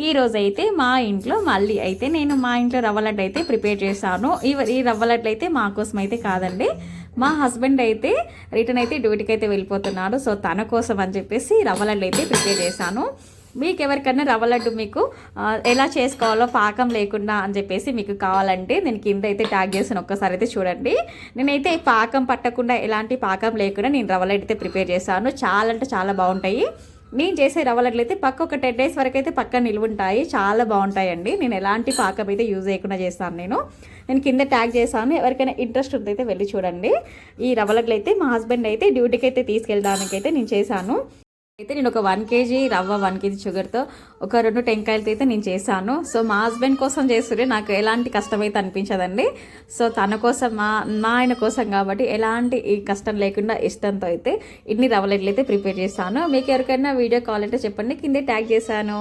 ఈరోజైతే మా ఇంట్లో మళ్ళీ అయితే నేను మా ఇంట్లో రవ్వ లడ్డు అయితే ప్రిపేర్ చేశాను. ఈ రవ్వ లడ్డు అయితే మా కోసం అయితే కాదండి, మా హస్బెండ్ అయితే రిటర్న్ అయితే డ్యూటీకి అయితే వెళ్ళిపోతున్నాడు. సో తన కోసం అని చెప్పేసి రవ్వ లడ్డు అయితే ప్రిపేర్ చేశాను. మీకు ఎవరికన్నా రవ్వ లడ్డు మీకు ఎలా చేసుకోవాలో పాకం లేకుండా అని చెప్పేసి మీకు కావాలంటే నేను కింద అయితే ట్యాగ్ చేసిన ఒక్కసారి అయితే చూడండి. నేనైతే పాకం పట్టకుండా ఎలాంటి పాకం లేకుండా నేను రవ్వ లడ్డు అయితే ప్రిపేర్ చేశాను. చాలా అంటే చాలా బాగుంటాయి. నేను చేసే రవ్వ లడ్లు అయితే ఒక 10 days వరకు అయితే పక్క నిల్వ ఉంటాయి. చాలా బాగుంటాయండి. నేను ఎలాంటి పాకం అయితే యూజ్ చేయకుండా చేస్తాను. నేను కింద ట్యాగ్ చేశాను. ఎవరికైనా ఇంట్రెస్ట్ ఉంటే అయితే వెళ్ళి చూడండి. ఈ రవ్వ లడ్లు అయితే మా హస్బెండ్ అయితే డ్యూటీకి అయితే తీసుకెళ్ళడానికి అయితే నేను చేశాను. అయితే నేను ఒక 1 kg రవ్వ 1 kg షుగర్తో ఒక 2 టెంకాయలతో అయితే నేను చేశాను. సో మా హస్బెండ్ కోసం చేస్తుంటే నాకు ఎలాంటి కష్టమైతే అనిపించదండి. సో తన కోసం మా ఆయన కోసం కాబట్టి ఎలాంటి ఈ కష్టం లేకుండా ఇష్టంతో అయితే ఇన్ని రవ్వ లడ్లు అయితే ప్రిపేర్ చేశాను. మీకు ఎవరికైనా వీడియో కావాలంటే చెప్పండి, కింద ట్యాగ్ చేశాను.